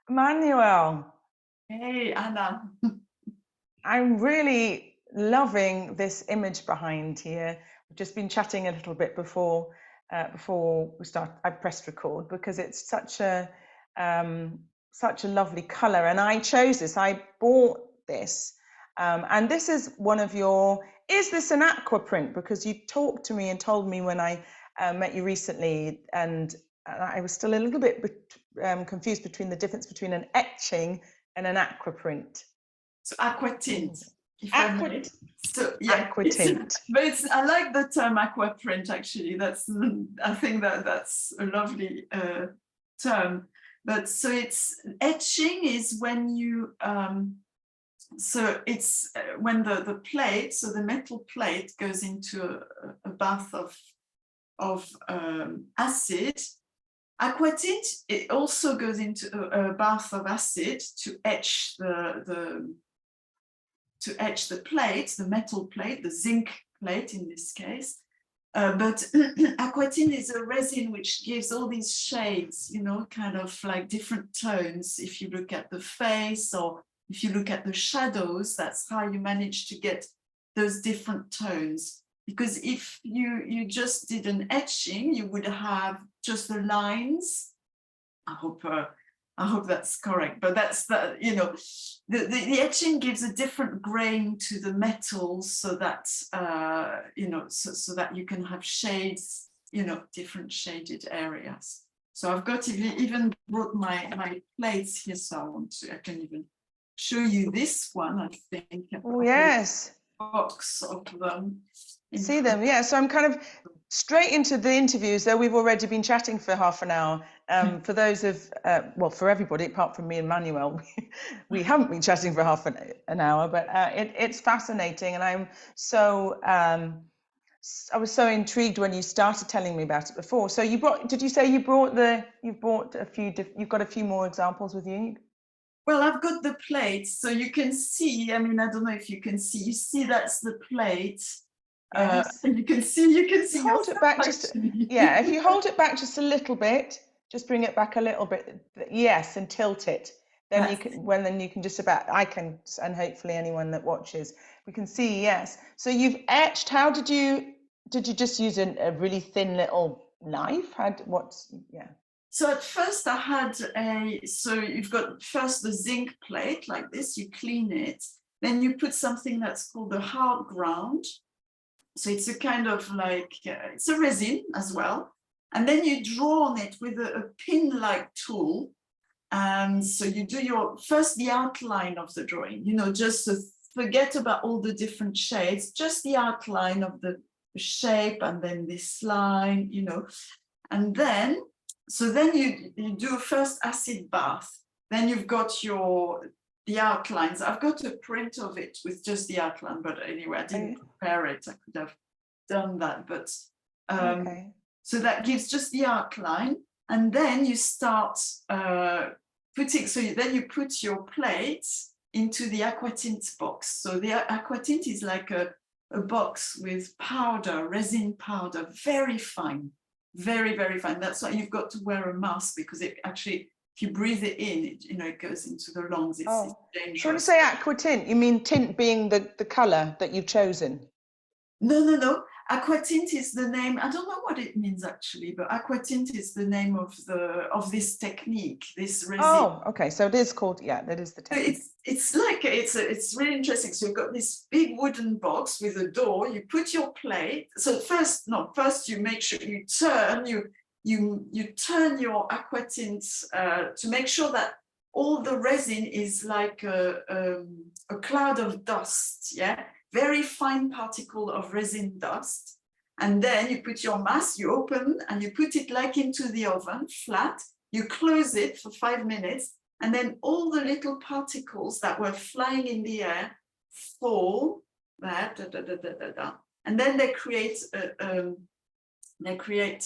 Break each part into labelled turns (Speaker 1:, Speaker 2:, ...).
Speaker 1: Emmanuelle,
Speaker 2: Hey, Anna.
Speaker 1: I'm really loving this image behind here. We've just been chatting a little bit before we start. I pressed record because it's such a lovely color, and I chose this. I bought this, and this is one of your. Is this an aqua print? Because you talked to me and told me when I met you recently, and I was still a little bit confused between the difference between an etching and an aqua print.
Speaker 2: So Aqua Tint, if I
Speaker 1: Aqua,
Speaker 2: may. So yeah,
Speaker 1: aqua tint.
Speaker 2: but I like the term aqua print actually. I think that's a lovely term. But so it's etching is when you so it's when the plate, so the metal plate goes into a bath of acid. Aqua tint, it also goes into a bath of acid to etch the plate, the metal plate, the zinc plate in this case. But aqua tint is a resin which gives all these shades, you know, kind of like different tones. If you look at the face or if you look at the shadows, that's how you manage to get those different tones. Because if you just did an etching, you would have just the lines. I hope that's correct, but that's the etching gives a different grain to the metals, so that so that you can have shades, different shaded areas. So I've got even brought my plates here, so I can even show you this one. I think.
Speaker 1: Oh yes.
Speaker 2: Box of them.
Speaker 1: See them, yeah. So I'm kind of straight into the interviews, though we've already been chatting for half an hour. For those of, well, for everybody apart from me and Emmanuelle, we haven't been chatting for half an hour, but it's fascinating, and I was so intrigued when you started telling me about it before. So did you say you've got a few more examples with you?
Speaker 2: Well, I've got the plate, so you can see. I mean, I don't know if you can see. You see, that's the plate.
Speaker 1: Yes.
Speaker 2: And you can see.
Speaker 1: Hold it back just, yeah. If you hold it back just a little bit, just bring it back a little bit. Yes, and tilt it. Then you can just about. I can, and hopefully anyone that watches, we can see. Yes. So you've etched. How did you just use a really thin little knife? Yeah.
Speaker 2: So at first I had so you've got first the zinc plate like this, you clean it, then you put something that's called the hard ground. So it's a kind of like, it's a resin as well. And then you draw on it with a pin-like tool. And so you do the outline of the drawing, just to forget about all the different shades, just the outline of the shape, and then this line, and then you do a first acid bath. Then you've got the outlines. I've got a print of it with just the outline, but anyway, I didn't prepare it. I could have done that, but
Speaker 1: Okay.
Speaker 2: So that gives just the outline, and then you start putting. So then you put your plate into the aqua tint box. So the aqua tint is like a box with powder, resin powder, very fine. Very, very fine. That's why you've got to wear a mask, because it actually, if you breathe it in, it goes into the lungs. It's dangerous.
Speaker 1: So when you say aqua tint, you mean tint being the colour that you've chosen?
Speaker 2: No. Aqua tint is the name. I don't know what it means actually, but aqua tint is the name of this technique, this resin.
Speaker 1: Oh, okay. So it is called, that is the technique.
Speaker 2: It's really interesting. So you've got this big wooden box with a door. You put your plate. So first you make sure you turn turn your aqua tint to make sure that all the resin is like a cloud of dust. Yeah. Very fine particle of resin dust. And then you put your mask, you open, and you put it like into the oven, flat. You close it for 5 minutes, and then all the little particles that were flying in the air fall there, and then they create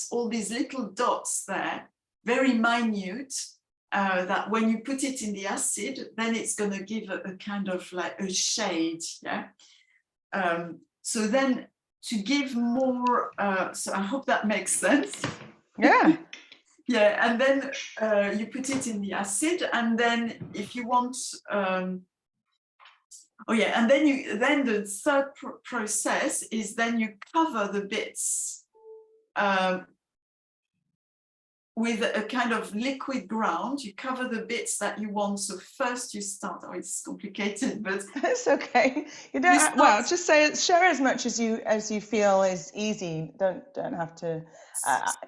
Speaker 2: all these little dots there, very minute, that when you put it in the acid, then it's going to give a kind of like a shade, yeah. So then to give more, so I hope that makes sense.
Speaker 1: Yeah.
Speaker 2: Yeah, and then you put it in the acid, and then if you want, and then the third process is then you cover the bits with a kind of liquid ground. You cover the bits that you want. So first you start. Oh, it's complicated, but
Speaker 1: it's okay. You don't. Well, just share as much as you feel is easy. Don't have to.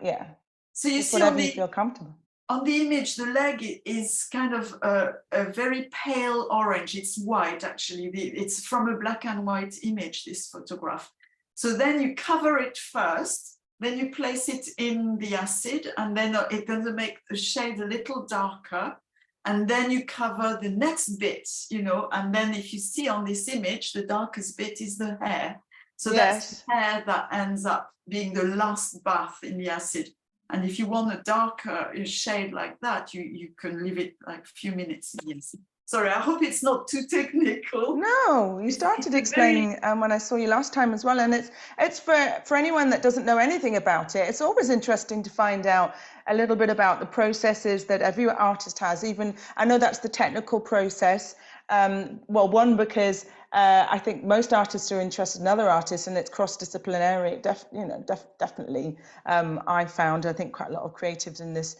Speaker 1: Yeah.
Speaker 2: So you
Speaker 1: just
Speaker 2: see
Speaker 1: whatever you feel comfortable.
Speaker 2: On the image, the leg is kind of a very pale orange. It's white, actually. It's from a black and white image, this photograph. So then you cover it first, then you place it in the acid, and then it's going to make the shade a little darker. And then you cover the next bit, and then if you see on this image, the darkest bit is the hair. So that's the hair that ends up being the last bath in the acid. And if you want a darker shade like that, you can leave it like a few minutes in the acid. Sorry, I hope it's not too technical.
Speaker 1: No, you started explaining when I saw you last time as well, and it's for anyone that doesn't know anything about it. It's always interesting to find out a little bit about the processes that every artist has. Even I know that's the technical process. Well, one, because I think most artists are interested in other artists, and it's cross-disciplinary. Definitely. I found, I think, quite a lot of creatives in this,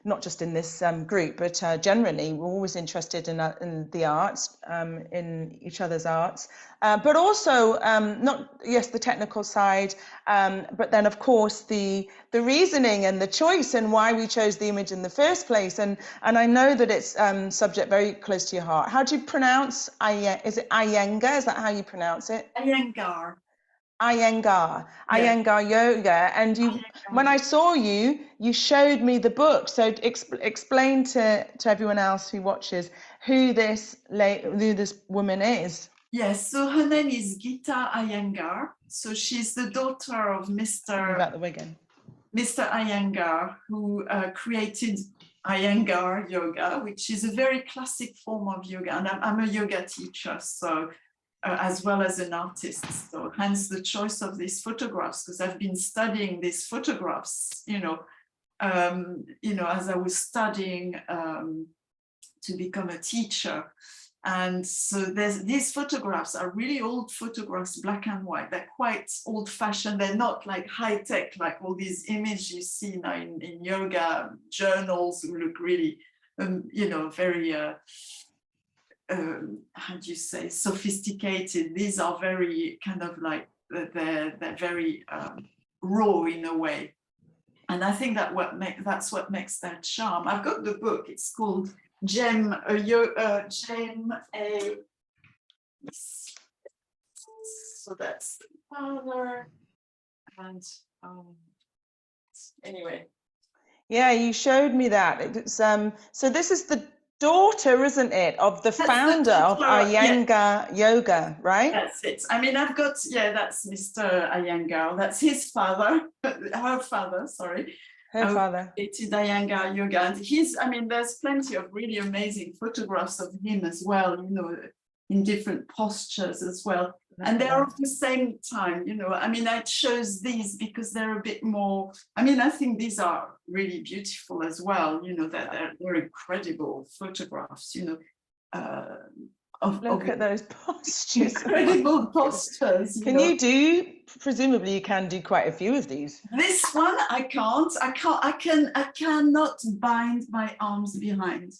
Speaker 1: not just in this group, but generally, we're always interested in the arts, in each other's arts, but also the technical side, but then of course the reasoning and the choice and why we chose the image in the first place. And I know that it's subject very close to your heart. How do you pronounce is it Iyengar? Is that how you pronounce it?
Speaker 2: Iyengar.
Speaker 1: Iyengar, yeah. Iyengar yoga. And when I saw you showed me the book. So explain to everyone else who watches who this woman is.
Speaker 2: Yes, so her name is Gita Iyengar. So she's the daughter of Mr. Iyengar, who created Iyengar yoga, which is a very classic form of yoga. And I'm a yoga teacher, so as well as an artist. So hence the choice of these photographs, because I've been studying these photographs, as I was studying to become a teacher. And so these photographs are really old photographs, black and white. They're quite old-fashioned. They're not like high-tech, like all these images you see now in yoga journals who look really, very how do you say, sophisticated. These are very kind of like they're very raw in a way, and I think that's what makes that charm. I've got the book. It's called Gem A. So that's the father, and anyway.
Speaker 1: Yeah, you showed me that. It's so this is the daughter, isn't it, of the founder of Iyengar yoga, right?
Speaker 2: That's it. I mean, I've got, that's Mr. Iyengar. That's his father, her father, sorry.
Speaker 1: Her father.
Speaker 2: Created Iyengar yoga. And there's plenty of really amazing photographs of him as well, in different postures as well. And they're at the same time, I chose these because they're a bit more, I think these are really beautiful as well, they're incredible photographs,
Speaker 1: Look at those postures.
Speaker 2: Incredible postures.
Speaker 1: Presumably you can do quite a few of these.
Speaker 2: This one I can't. I cannot bind my arms behind.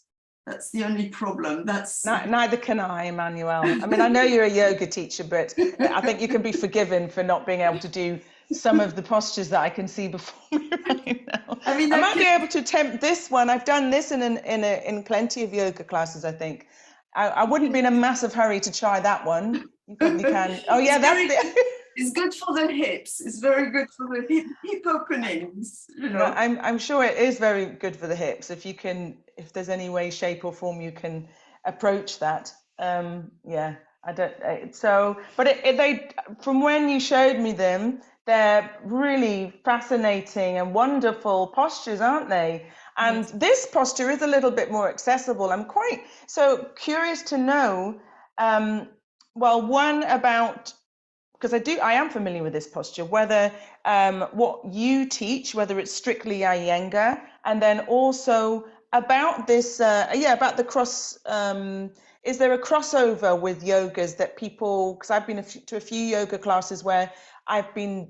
Speaker 2: That's the only problem.
Speaker 1: Neither can I, Emmanuelle. I know you're a yoga teacher, but I think you can be forgiven for not being able to do some of the postures that I can see before me right now. I might be able to attempt this one. I've done this in plenty of yoga classes, I think. I wouldn't be in a massive hurry to try that one. You probably can. Oh yeah,
Speaker 2: it's good for the hips. It's very good for the hip openings.
Speaker 1: I'm sure it is very good for the hips. If there's any way, shape, or form you can approach that. Yeah, I don't. From when you showed me them, they're really fascinating and wonderful postures, aren't they? And this posture is a little bit more accessible. I'm quite so curious to know, one about, because I am familiar with this posture, whether what you teach, whether it's strictly Iyengar, And then also about this, about the cross. Is there a crossover with yogas that people? Because I've been to a few yoga classes where I've been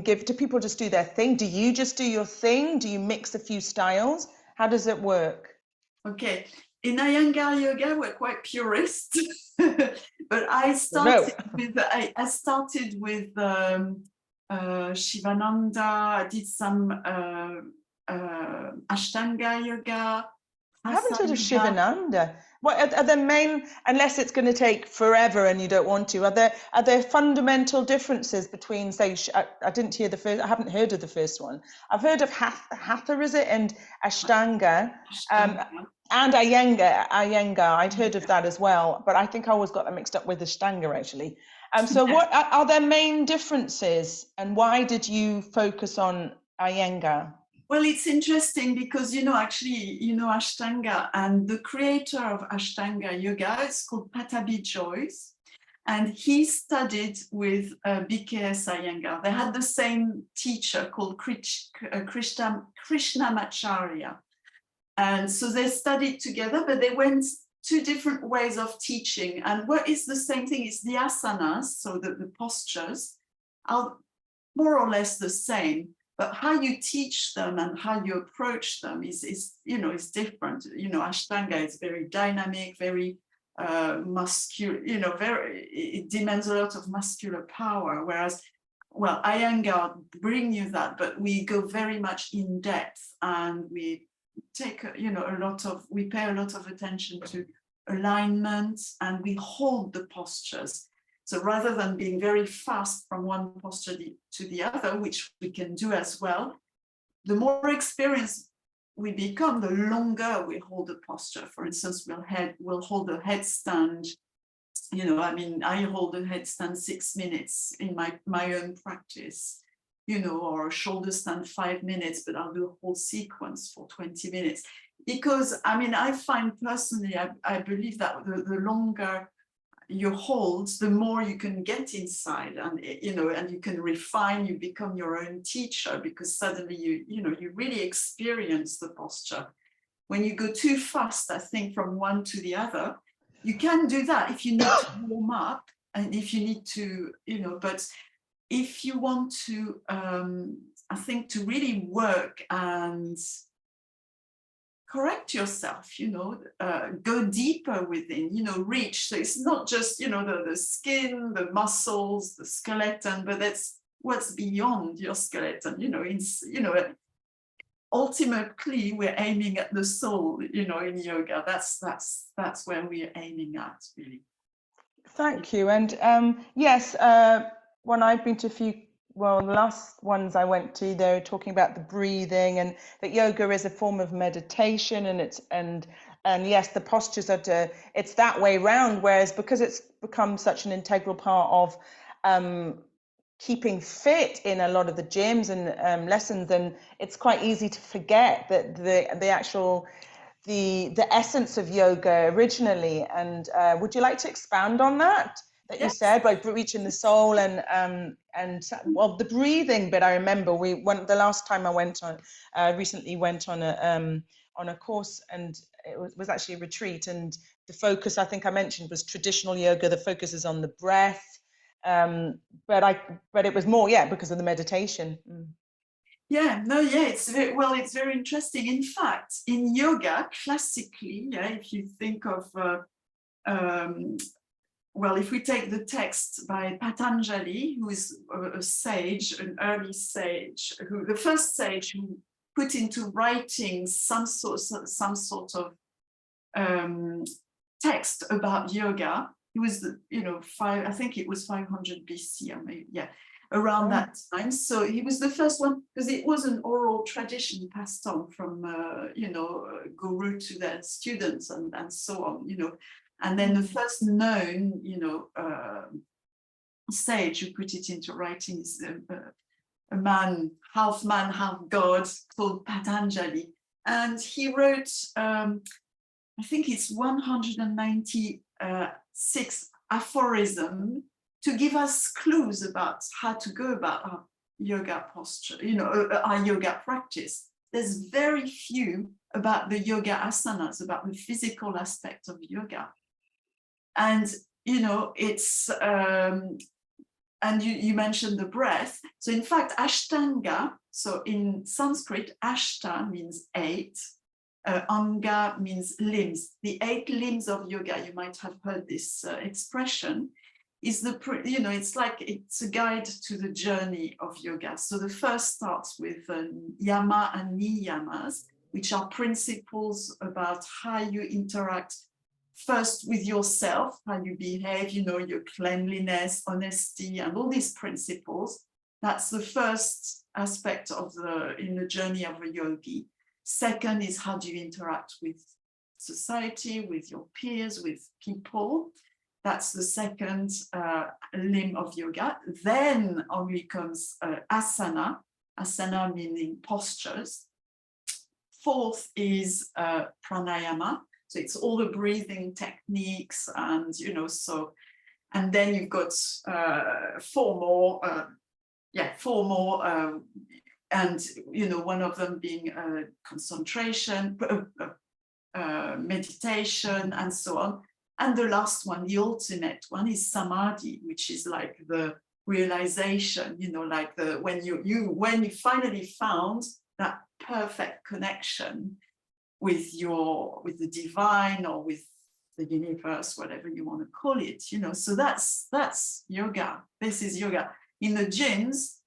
Speaker 1: given to people just do their thing. Do you just do your thing? Do you mix a few styles? How does it work?
Speaker 2: Okay, in Iyengar yoga, we're quite purist, but I
Speaker 1: No.
Speaker 2: started with Shivananda. I did some Ashtanga yoga.
Speaker 1: I haven't heard of Shivananda. What are the main, unless it's going to take forever and you don't want to, are there fundamental differences between, say, I didn't hear the first, I haven't heard of the first one. I've heard of Hatha, is it, and Ashtanga, and Iyengar. I'd heard of that as well, but I think I always got them mixed up with Ashtanga, actually. So what are there main differences, and why did you focus on Iyengar?
Speaker 2: Well, it's interesting because, Ashtanga, and the creator of Ashtanga yoga is called Patabi Joyce, and he studied with BKS Iyengar. They had the same teacher called Krishnamacharya. And so they studied together, but they went two different ways of teaching. And what is the same thing is the asanas, so the postures, are more or less the same. But how you teach them and how you approach them is different. Ashtanga is very dynamic, very muscular. It demands a lot of muscular power. Whereas, well, Iyengar bring you that, but we go very much in depth, and we take we pay a lot of attention to alignment, and we hold the postures. So rather than being very fast from one posture to the other, which we can do as well, the more experienced we become, the longer we hold the posture. For instance, we'll hold a headstand. I hold a headstand 6 minutes in my own practice, or a shoulder stand 5 minutes, but I'll do a whole sequence for 20 minutes. Because, I find personally, I believe that the longer you hold, the more you can get inside, and you can refine. You become your own teacher, because suddenly you really experience the posture. When you go too fast, I think, from one to the other, you can do that if you need to warm up, and if you need to, but if you want to, I think, to really work and correct yourself, go deeper within, reach. So it's not just, the skin, the muscles, the skeleton, but that's what's beyond your skeleton, ultimately we're aiming at the soul, in yoga. That's where we're aiming at, really.
Speaker 1: Thank you. And yes, when I've been to a few, the last ones I went to, they're talking about the breathing, and that yoga is a form of meditation, and yes, the postures it's that way round. Whereas because it's become such an integral part of keeping fit in a lot of the gyms and lessons, and it's quite easy to forget that the actual the essence of yoga originally. And would you like to expand on that you said, by reaching the soul and the breathing bit? I remember the last time I went on, recently went on a course, and it was actually a retreat, and the focus, I think I mentioned, was traditional yoga. The focus is on the breath, but it was more because of the meditation.
Speaker 2: It's very interesting. In fact, in yoga, classically, if you think of, if we take the text by Patanjali, who is a sage, an early sage, the first sage who put into writing some sort of text about yoga. He was, I think it was 500 BC, or maybe, around that time. So he was the first one, because it was an oral tradition passed on from, guru to their students and so on, And then the first known, sage who put it into writing is a man, half god, called Patanjali. And he wrote, I think it's 196 aphorisms to give us clues about how to go about our yoga posture, our yoga practice. there's very few about the yoga asanas, about the physical aspect of yoga. And, you know, it's, and you mentioned the breath. So in fact, Ashtanga, so in Sanskrit, Ashta means 8, Anga means limbs. The 8 limbs of yoga, you might have heard this expression, is the, you know, it's like it's a guide to the journey of yoga. So the first starts with yama and niyamas, which are principles about how you interact first with yourself, how you behave, you know, your cleanliness, honesty, and all these principles. That's the first aspect of in the journey of a yogi. Second is how do you interact with society, with your peers, with people. That's the second limb of yoga. Then only comes asana, asana meaning postures. Fourth is pranayama. So it's all the breathing techniques, and, you know, so, and then you've got 4 more, and, you know, one of them being concentration, meditation, and so on. And the last one, the ultimate one, is samadhi, which is like the realization, you know, like when you finally found that perfect connection with the divine, or with the universe, whatever you want to call it, you know. So that's yoga. This is yoga. In the gyms,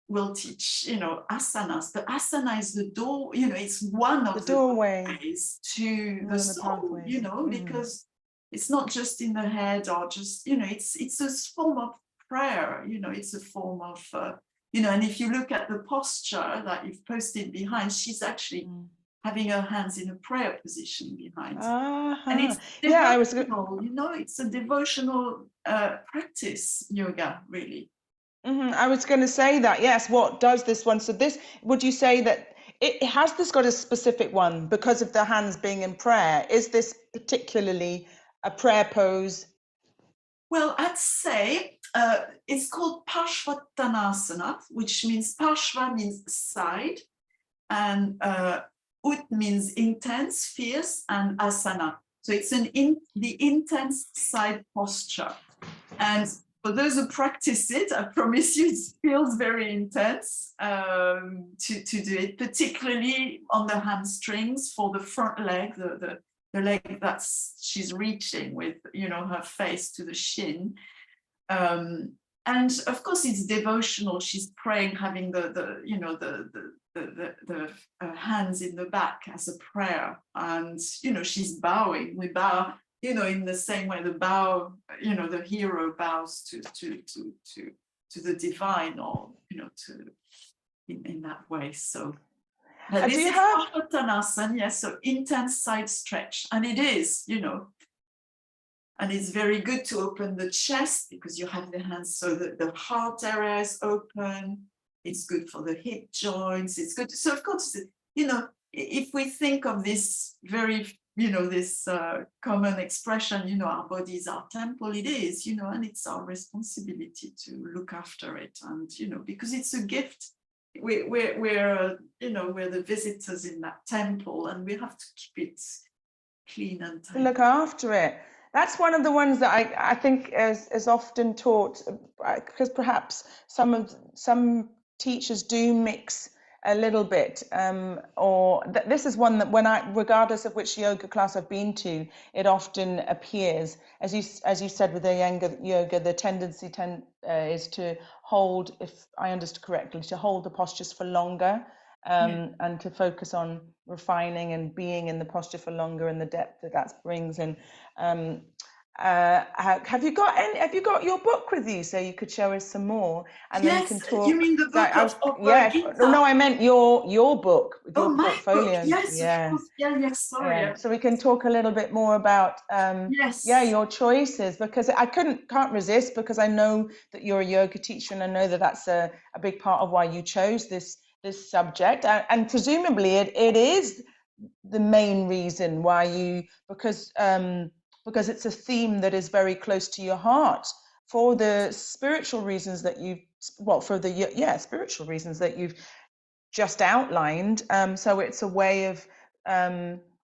Speaker 2: we'll teach, you know, asanas. The asana is the door, you know, it's one of the doorways to the soul, you know, because it's not just in the head, or just, you know, it's a form of prayer, you know, it's a form of, you know, and if you look at the posture that you've posted behind, she's actually having her hands in a prayer position behind. And it's devotional, you know, it's a devotional practice, yoga, really.
Speaker 1: I was going to say that, yes. What does this one? So this, would you say that it has this got a specific one because of the hands being in prayer? Is this particularly a prayer pose?
Speaker 2: Well, I'd say it's called Parshvattanasana, which means Parshva means side, and Ut means intense, fierce, and asana. So it's the intense side posture. And for those who practice it, I promise you, it feels very intense to do it, particularly on the hamstrings for the front leg, the leg that she's reaching with, you know, her face to the shin. And of course, it's devotional. She's praying, having the hands in the back as a prayer, and, you know, she's bowing. We bow, you know, in the same way the hero bows to the divine, or, you know, in that way. So this is Parshvattanasana, yes, so intense side stretch, and it is, you know, and it's very good to open the chest because you have the hands so that the heart area is open. It's good for the hip joints. It's good. So of course, you know, if we think of this very, you know, this common expression, you know, our body is our temple, it is, you know, and it's our responsibility to look after it. And, you know, because it's a gift, we're you know, we're the visitors in that temple, and we have to keep it clean and tidy.
Speaker 1: Look after it. That's one of the ones that I think is often taught, because perhaps some teachers do mix a little bit, or this is one that regardless of which yoga class I've been to, it often appears. As you said with the Iyengar yoga, the tendency is to hold, if I understood correctly, to hold the postures for longer, and to focus on refining and being in the posture for longer, and the depth that brings in. Have you got your book with you, so you could show us some more, and then you can talk?
Speaker 2: You mean the book of
Speaker 1: no, I meant your book, your portfolio.
Speaker 2: Book. Yes,
Speaker 1: yeah.
Speaker 2: Of course. Yes, sorry.
Speaker 1: Yeah. So we can talk a little bit more about your choices, because I can't resist, because I know that you're a yoga teacher, and I know that that's a big part of why you chose this subject, and presumably it is the main reason why because it's a theme that is very close to your heart, for the spiritual reasons that spiritual reasons that you've just outlined. So it's a way of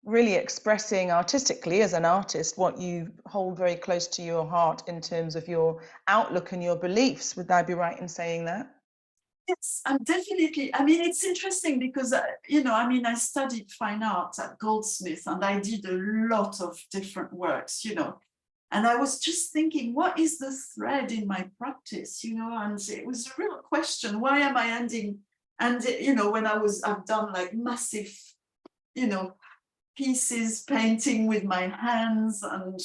Speaker 1: really expressing artistically as an artist what you hold very close to your heart in terms of your outlook and your beliefs. Would I be right in saying that?
Speaker 2: Yes, I'm definitely. I mean, it's interesting because, you know, I mean, I studied fine art at Goldsmith and I did a lot of different works, you know. And I was just thinking, what is the thread in my practice, you know? And it was a real question. Why am I ending? And, you know, when I've done like massive, you know, pieces, painting with my hands. And,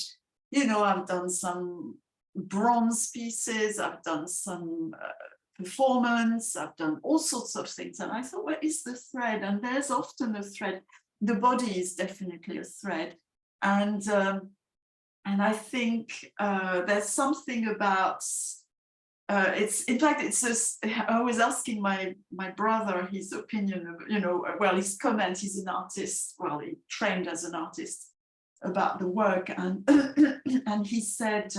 Speaker 2: you know, I've done some bronze pieces. I've done some performance, I've done all sorts of things. And I thought, where is the thread? And there's often a thread. The body is definitely a thread. And I think there's something about, it's, in fact, it's just, I was asking my brother his opinion of, you know, well, his comment, he's an artist, well, he trained as an artist, about the work. And, and he said,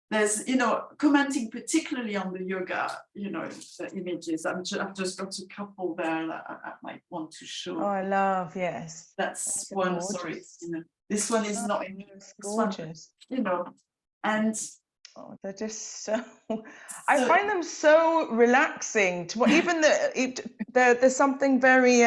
Speaker 2: there's, you know, commenting particularly on the yoga, you know, the images. I've just got a couple there that I might want to show.
Speaker 1: Oh, I love, yes.
Speaker 2: That's one, gorgeous. Sorry, you know, this one is not in,
Speaker 1: it's gorgeous.
Speaker 2: One, you know, and
Speaker 1: oh, they're just so, I find them so relaxing to even there's something very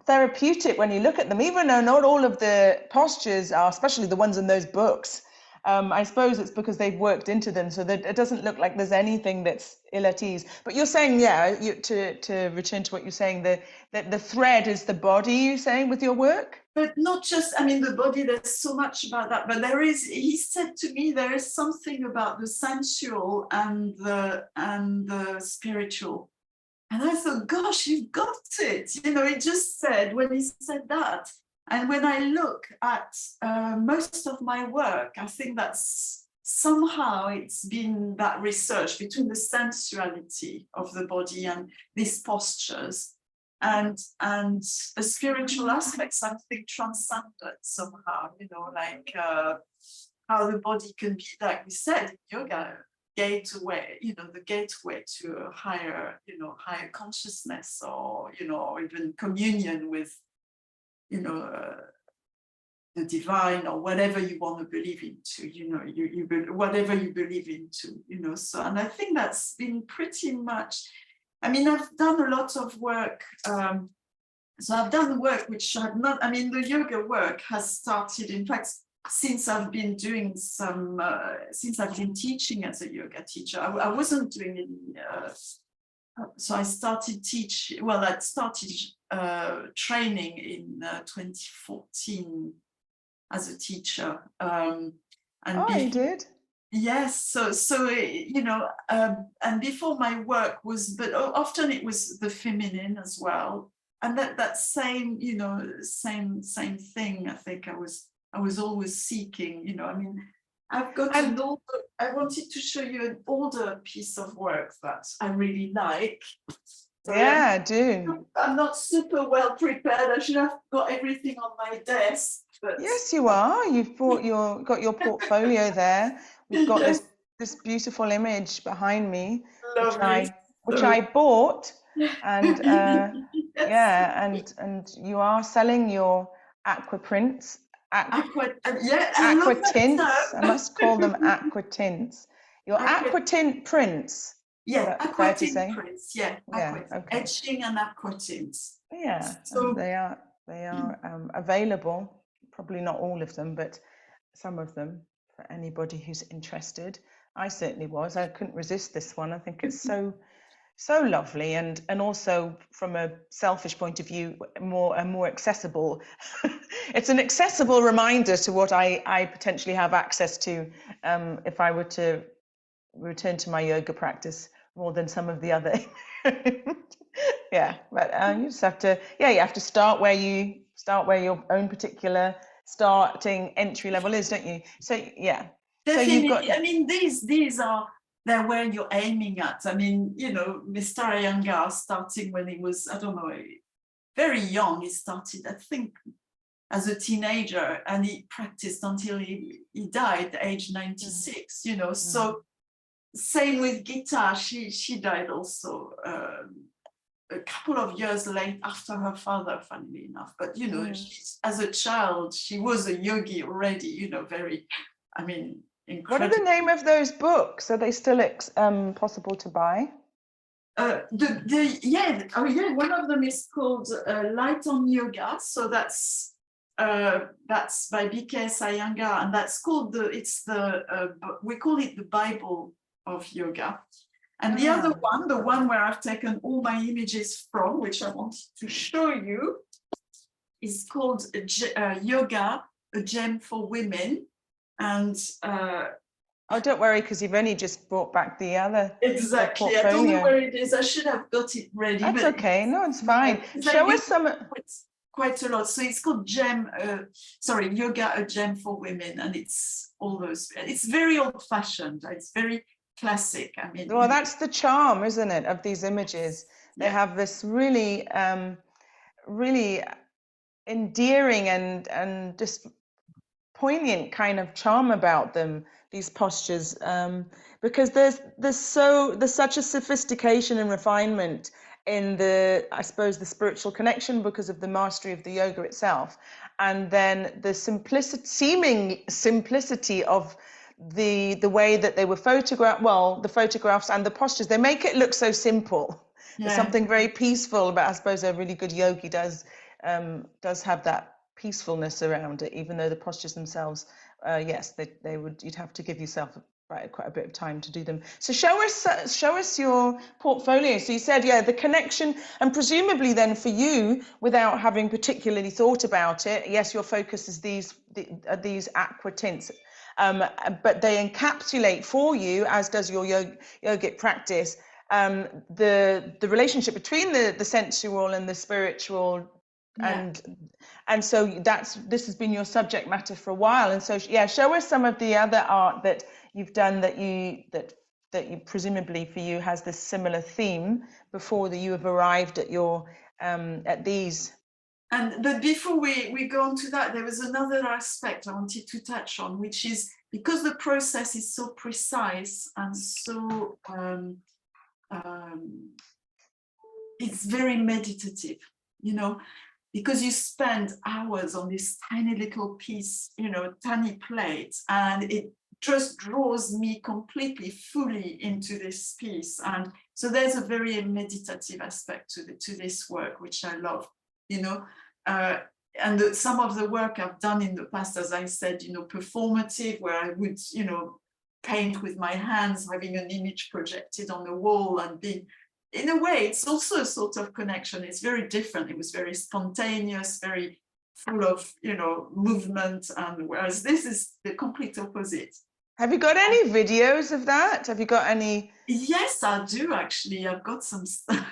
Speaker 1: therapeutic when you look at them, even though not all of the postures are, especially the ones in those books. I suppose it's because they've worked into them, so that it doesn't look like there's anything that's ill at ease. But you're saying, yeah, to return to what you're saying, that the thread is the body, you're saying, with your work?
Speaker 2: But not just, I mean, the body, there's so much about that, but there is, he said to me, there is something about the sensual and the spiritual. And I thought, gosh, you've got it. You know, he just said, when he said that, and when I look at most of my work, I think that's somehow it's been that research between the sensuality of the body and these postures and the spiritual aspects, I think, transcended somehow, you know, like how the body can be, like we said, in yoga, gateway, you know, the gateway to a higher, you know, higher consciousness, or, you know, or even communion with, you know, the divine, or whatever you want to believe into, you know, whatever you believe into, you know. So, and I think that's been pretty much, I mean, I've done a lot of work. So I've done work which I've not, I mean, the yoga work has started, in fact, since I've been doing some, since I've been teaching as a yoga teacher. I wasn't doing any, so I started I started training in 2014 as a teacher. And
Speaker 1: you did?
Speaker 2: Yes, so you know, and before my work was, but often it was the feminine as well, and that same, you know, same thing. I think I was always seeking, you know. I mean, I've got an older, I wanted to show you an older piece of work that I really like. So
Speaker 1: yeah, I do.
Speaker 2: I'm not super well prepared. I should have got everything on my desk. But
Speaker 1: yes, you are. You've got your portfolio there. We've got this beautiful image behind me, which I bought, and yes. Yeah, and you are selling your aqua prints. Aqua tints. I must call them aqua tints. Your aqua tint prints.
Speaker 2: Yeah, aqua tint prints. Yeah, okay. Etching and aqua tints.
Speaker 1: Yeah, so they are available. Probably not all of them, but some of them for anybody who's interested. I certainly was. I couldn't resist this one. I think it's so lovely, and also from a selfish point of view, more accessible. It's an accessible reminder to what I potentially have access to if I were to return to my yoga practice, more than some of the other. Yeah, but you just have to, you have to start where your own particular starting entry level is, don't you? So yeah.
Speaker 2: Definitely. So you've got, I mean, these are, they're where you're aiming at. I mean, you know, Mr. Iyengar, starting when he was, I don't know, very young, he started, I think, as a teenager, and he practiced until he died, age 96, you know. So same with guitar, she died also a couple of years late after her father, funnily enough. But, you know, as a child, she was a yogi already, you know, very, I mean, incredible.
Speaker 1: What are the name of those books? Are they still possible to buy?
Speaker 2: One of them is called Light on Yoga. So that's by BKS Iyengar, and that's called we call it the Bible of Yoga. And the other one, the one where I've taken all my images from, which I wanted to show you, is called Yoga, a Gem for Women. And
Speaker 1: oh, don't worry, because you've only just brought back the other
Speaker 2: exactly. I don't know where it is. I should have got it ready.
Speaker 1: That's okay. No, it's fine. Show us some.
Speaker 2: Quite a lot. So it's called Yoga, a Gem for Women, and it's all those. It's very old-fashioned. It's very classic. I mean,
Speaker 1: well, that's the charm, isn't it, of these images? They have this really, really endearing and just poignant kind of charm about them. These postures, because there's such a sophistication and refinement in I suppose the spiritual connection because of the mastery of the yoga itself, and then the seeming simplicity of the way that they were photographed. Well, the photographs and the postures, they make it look so simple. There's something very peaceful about, I suppose, a really good yogi does have that peacefulness around it, even though the postures themselves, yes, you'd have to give yourself quite a bit of time to do them. So show us your portfolio. So you said, the connection, and presumably then for you, without having particularly thought about it, yes, your focus is these aqua tints, but they encapsulate for you, as does your yogic practice, the relationship between the sensual and the spiritual. And so this has been your subject matter for a while. And so show us some of the other art that you've done that you presumably for you has this similar theme before that you have arrived at your at these.
Speaker 2: But before we go on to that, there was another aspect I wanted to touch on, which is because the process is so precise and so it's very meditative, you know, because you spend hours on this tiny little piece, you know, tiny plate, and it just draws me completely, fully into this piece. And so there's a very meditative aspect to this work, which I love, you know. And some of the work I've done in the past, as I said, you know, performative, where I would, you know, paint with my hands, having an image projected on the wall and being, in a way, it's also a sort of connection. It's very different. It was very spontaneous, very full of, you know, movement. And whereas this is the complete opposite.
Speaker 1: Have you got any videos of that? Have you got any?
Speaker 2: Yes, I do actually. I've got some stuff.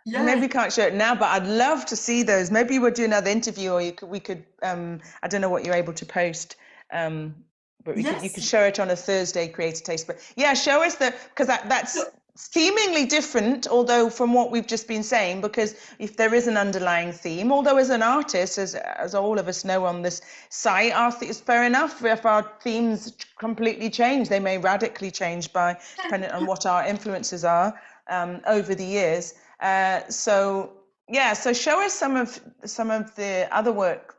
Speaker 1: Yeah. Maybe you can't show it now, but I'd love to see those. Maybe we'll do another interview, or we could. I don't know what you're able to post. But you could show it on a Thursday Creator Taste. But yeah, show us because that's seemingly different, although from what we've just been saying, because if there is an underlying theme, although as an artist, as all of us know on this site, it's fair enough if our themes completely change. They may radically change depending on what our influences are over the years. So show us some of the other work.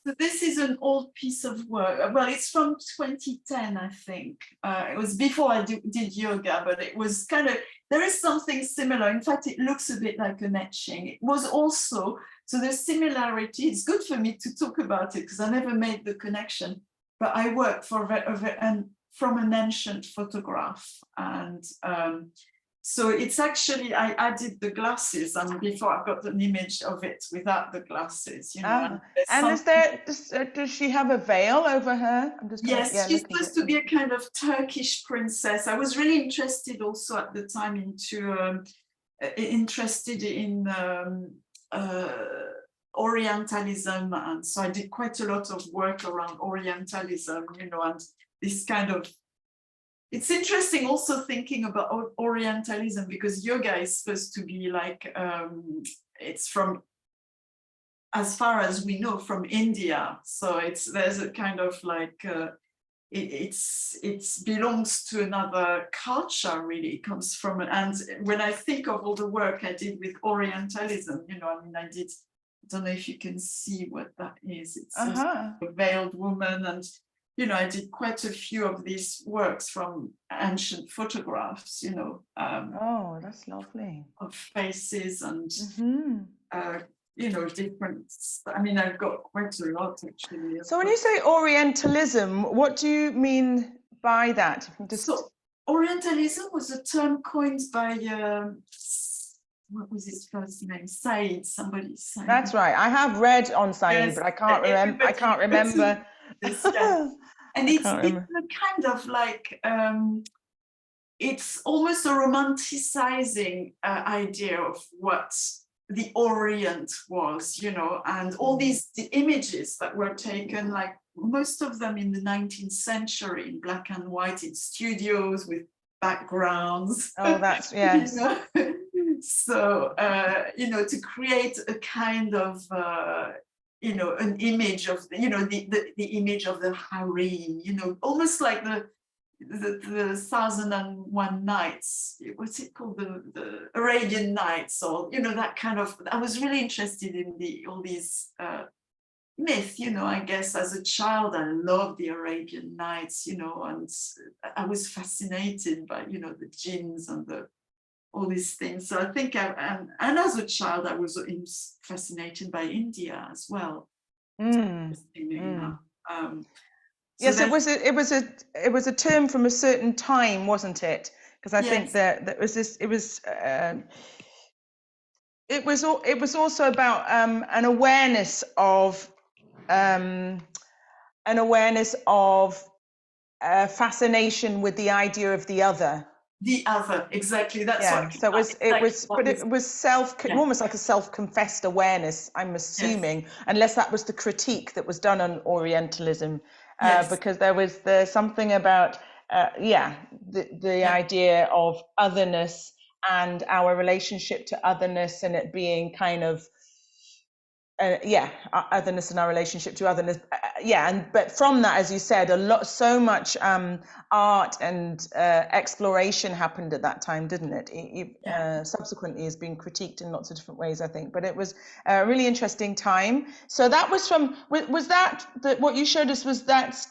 Speaker 2: So this is an old piece of work. Well, it's from 2010, I think. It was before I did yoga, but it was kind of, there is something similar. In fact, it looks a bit like an etching. It was also, so the similarity, it's good for me to talk about it because I never made the connection, but I work from an ancient photograph. And so it's actually, I added the glasses, and before I've got an image of it without the glasses, you know.
Speaker 1: And does she have a veil over her?
Speaker 2: Yes, she's supposed to be a kind of Turkish princess. I was really interested also at the time interested in Orientalism, and so I did quite a lot of work around Orientalism, you know, and this kind of. It's interesting also thinking about Orientalism because yoga is supposed to be like, it's from, as far as we know, from India. So there's a kind of like it belongs to another culture, really. It comes from, and when I think of all the work I did with Orientalism, you know, I mean, I don't know if you can see what that is. It's a veiled woman, and you know, I did quite a few of these works from ancient photographs, you know.
Speaker 1: Oh, that's lovely.
Speaker 2: Of faces and you know, different. I mean, I've got quite a lot actually.
Speaker 1: So when you say Orientalism, what do you mean by that?
Speaker 2: So Orientalism was a term coined by what was his first name? Said, somebody Said.
Speaker 1: That's right. I have read on Said, yes, but I can't remember. I can't remember.
Speaker 2: This, yeah. And it's a kind of like it's almost a romanticizing idea of what the Orient was, you know, and all the images that were taken, like most of them in the 19th century, in black and white, in studios with backgrounds.
Speaker 1: Oh, that's, yes.
Speaker 2: You know? So, you know, to create a kind of, you know, an image of, you know, the image of the harem, you know, almost like the 1001 Nights, what's it called, the Arabian Nights, or you know, that kind of. I was really interested in all these myth, you know. I guess as a child I loved the Arabian Nights, you know, and I was fascinated by, you know, the jinns and all these things. So I think and as a child I was fascinated by India as well.
Speaker 1: Yes, so it was a term from a certain time, wasn't it? Because I think that was this. It was also about an awareness of fascination with the idea of the other.
Speaker 2: The other, exactly. That's what.
Speaker 1: So it was almost like a self-confessed awareness, I'm assuming, unless that was the critique that was done on Orientalism, because there was something about the idea of otherness and our relationship to otherness, and it being kind of otherness and our relationship to otherness, but from that, as you said, so much art and exploration happened at that time, didn't it? Subsequently has been critiqued in lots of different ways, I think, but it was a really interesting time. So that was what you showed us, was that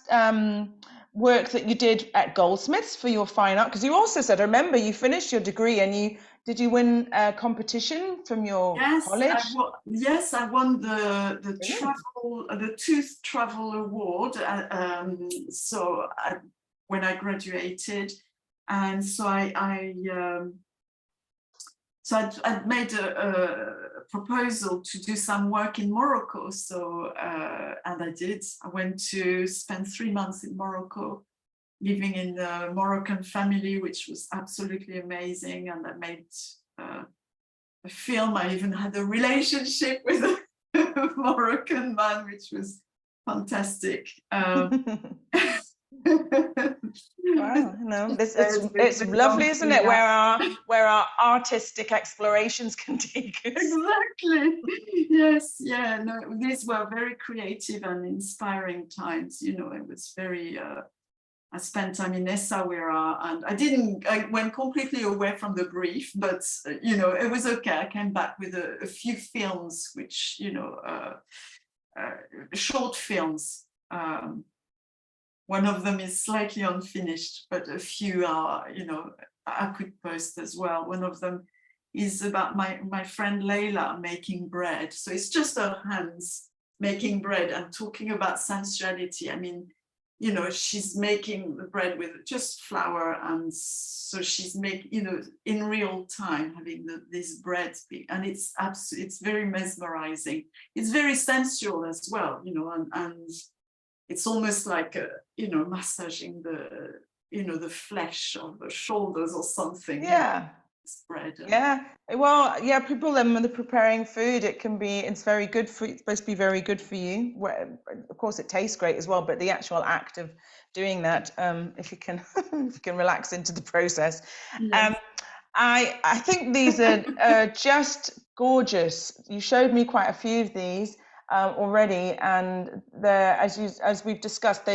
Speaker 1: work that you did at Goldsmiths for your fine art? Because you also said, I remember you finished your degree and did you win a competition from your college?
Speaker 2: Yes, I won the Tooth Travel Award. When I graduated, and so I'd made a proposal to do some work in Morocco. So and I did. I went to spend 3 months in Morocco, living in a Moroccan family, which was absolutely amazing. And I made a film. I even had a relationship with a Moroccan man, which was fantastic.
Speaker 1: Wow, no, it's lovely, isn't it? Where our artistic explorations can take us.
Speaker 2: Exactly. Yes. Yeah. No, these were very creative and inspiring times. You know, it was very. I spent time in Essaouira, and I went completely away from the brief, but you know, it was okay. I came back with a few films, which, you know, short films. One of them is slightly unfinished, but a few are, you know, I could post as well. One of them is about my friend Layla making bread. So it's just her hands making bread and talking about sensuality. I mean, you know, she's making the bread with just flour, and so she's making, you know, in real time, having this bread, and it's very mesmerizing. It's very sensual as well, you know, and it's almost like you know, massaging the flesh of the shoulders or something.
Speaker 1: Yeah.
Speaker 2: Bread.
Speaker 1: Well, people, when they're preparing food, it's very good for, it's supposed to be very good for you. Of course, it tastes great as well, but the actual act of doing that, if you can relax into the process. Yes. I think these are just gorgeous. You showed me quite a few of these. already, and as we've discussed,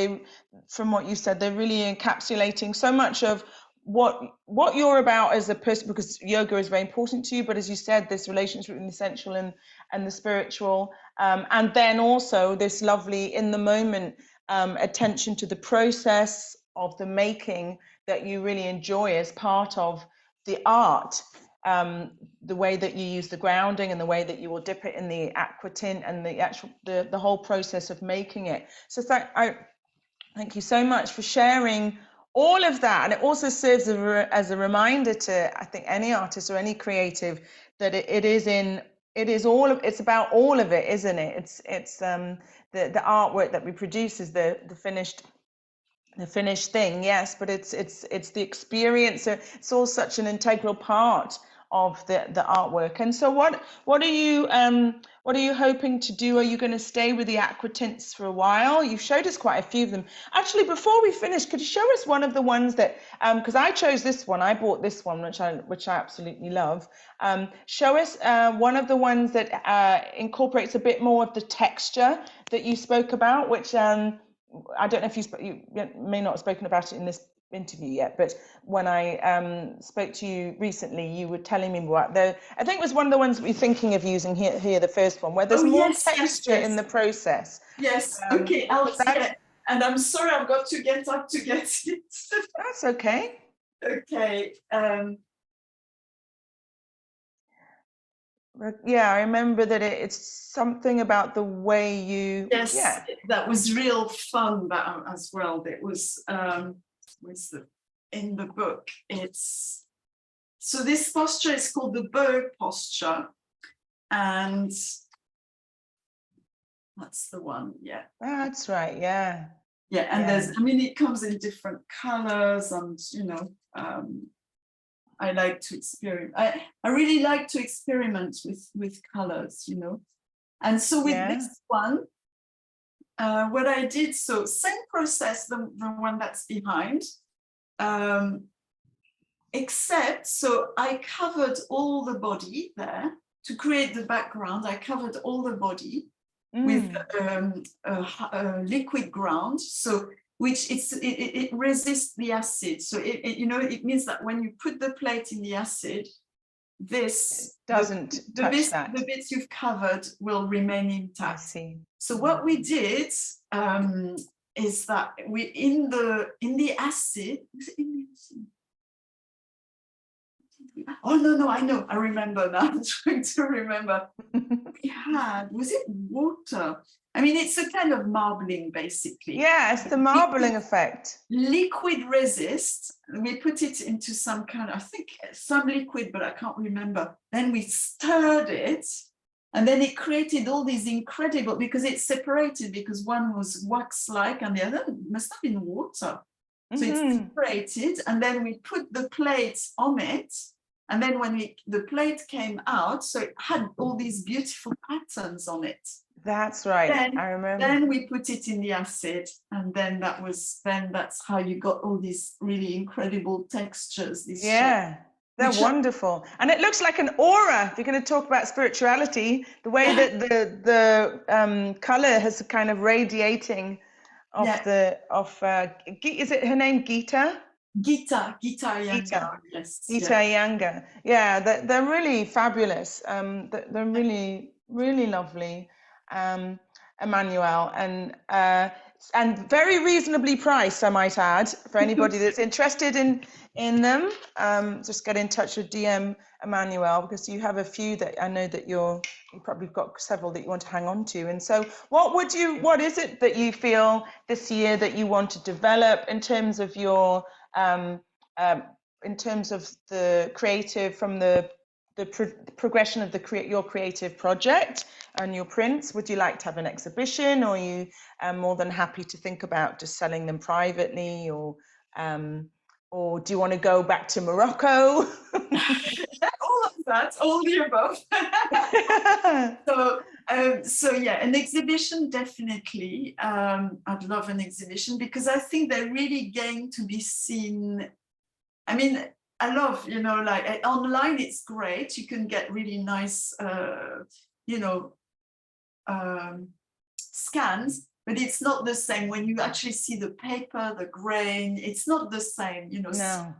Speaker 1: from what you said, they're really encapsulating so much of what you're about as a person, because yoga is very important to you, but as you said, this relationship between the sensual and the spiritual, and then also this lovely in the moment attention to the process of the making that you really enjoy as part of the art. The way that you use the grounding and the way that you will dip it in the aqua tint and the whole process of making it. So thank you so much for sharing all of that. And it also serves as a reminder to, I think, any artist or any creative that it's about all of it, isn't it? It's the artwork that we produce is the finished thing, yes, but it's the experience. So it's all such an integral part of the artwork. And so what are you hoping to do? Are you going to stay with the aqua tints for a while? You showed us quite a few of them. Actually, before we finish, could you show us one of the ones that, because I chose this one, I bought this one, which I absolutely love. Show us one of the ones that incorporates a bit more of the texture that you spoke about, which I don't know if you may not have spoken about it in this interview yet, but when I spoke to you recently, you were telling me about I think it was one of the ones we're thinking of using here, the first one, where there's more texture in the process.
Speaker 2: Yes, okay, and I'm sorry, I've got to get up to get it.
Speaker 1: That's okay.
Speaker 2: Okay.
Speaker 1: Yeah, I remember that it's something about the way you.
Speaker 2: Yes,
Speaker 1: yeah.
Speaker 2: That was real fun as well. That was in the book. So this posture is called the bird posture, and that's the one. Yeah,
Speaker 1: that's right. Yeah.
Speaker 2: Yeah, and it comes in different colors, and I like to experiment. I really like to experiment with colors, And so with this one, what I did, so same process, the one that's behind, except, so I covered all the body there to create the background. I covered all the body with a liquid ground, so which it resists the acid. So it means that when you put the plate in the acid, this
Speaker 1: doesn't touch that.
Speaker 2: The bits you've covered will remain intact.
Speaker 1: I see.
Speaker 2: So what we did is that we in the acid. Oh no, I remember now. I'm trying to remember. We had, was it water? I mean, it's a kind of marbling, basically.
Speaker 1: Yeah, it's the marbling effect.
Speaker 2: Liquid resist. We put it into some kind of, I think, some liquid, but I can't remember. Then we stirred it, and then it created all these incredible, because it's separated, because one was wax-like and the other must have been water. So it's separated, and then we put the plate on it. And then when the plate came out, so it had all these beautiful patterns on it.
Speaker 1: That's right. I remember.
Speaker 2: Then we put it in the acid, and then that's how you got all these really incredible textures.
Speaker 1: They're wonderful. And it looks like an aura. If you're going to talk about spirituality, the way that the color has kind of radiating off is it her name Gita?
Speaker 2: Gita Iyengar, yes.
Speaker 1: Gita Iyengar. Yeah, they're really fabulous. They're really, really lovely, Emmanuelle, and very reasonably priced, I might add, for anybody that's interested in them. Just get in touch with DM Emmanuelle, because you have a few that I know that you probably got several that you want to hang on to. And so what is it that you feel this year that you want to develop in terms of your in terms of the creative, from the progression of your creative project and your prints? Would you like to have an exhibition, or are you more than happy to think about just selling them privately, or do you want to go back to Morocco?
Speaker 2: All of that, all the above. So yeah, an exhibition, definitely. I'd love an exhibition, because I think they're really going to be seen. I mean, I love, like online, it's great. You can get really nice, scans, but it's not the same. When you actually see the paper, the grain, it's not the same, you know.
Speaker 1: No.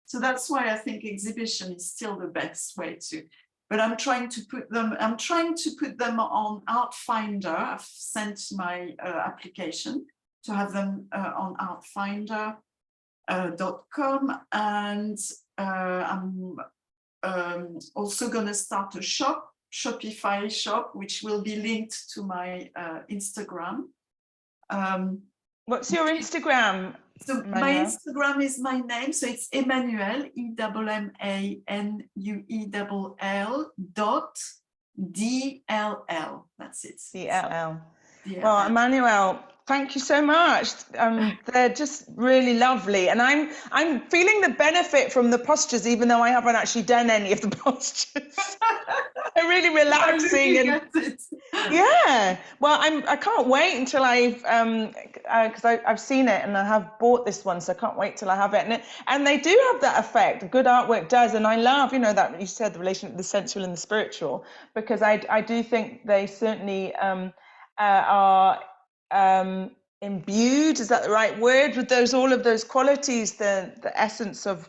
Speaker 2: So that's why I think exhibition is still the best way to. But I'm trying to put them on Artfinder. I've sent my application to have them on artfinder.com, and I'm also going to start a Shopify shop, which will be linked to my Instagram.
Speaker 1: What's your Instagram?
Speaker 2: So
Speaker 1: Emmanuelle?
Speaker 2: my Instagram is my name, so it's Emmanuelle, EMMANUELLE.DLL. That's it.
Speaker 1: DLL. Well, Emmanuelle, thank you so much. They're just really lovely, and I'm feeling the benefit from the postures, even though I haven't actually done any of the postures. They're really relaxing, and yeah. Well, I can't wait until because I've seen it and I have bought this one, so I can't wait till I have it. And they do have that effect. Good artwork does, and I love, you know, that you said the relation to the sensual and the spiritual, because I do think they certainly are imbued, is that the right word, with all of those qualities, the essence of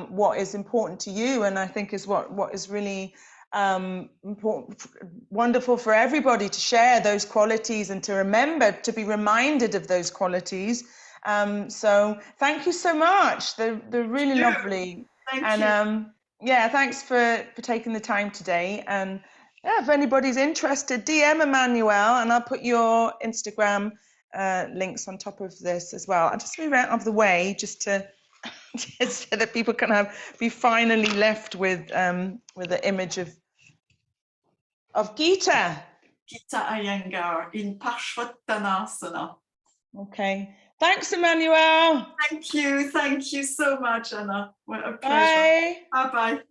Speaker 1: what is important to you, and I think is what is really important, wonderful for everybody to share those qualities and to remember, to be reminded of those qualities. So thank you so much. They're really lovely.
Speaker 2: Thank you.
Speaker 1: Yeah, thanks for taking the time today. And yeah, if anybody's interested, DM Emmanuelle, and I'll put your Instagram links on top of this as well. I'll just move out of the way just so that people can be finally left with the image of Gita.
Speaker 2: Gita Iyengar in Parshvattanasana.
Speaker 1: Okay. Thanks, Emmanuelle.
Speaker 2: Thank you. Thank you so much, Anna. What a pleasure.
Speaker 1: Bye.
Speaker 2: Bye-bye.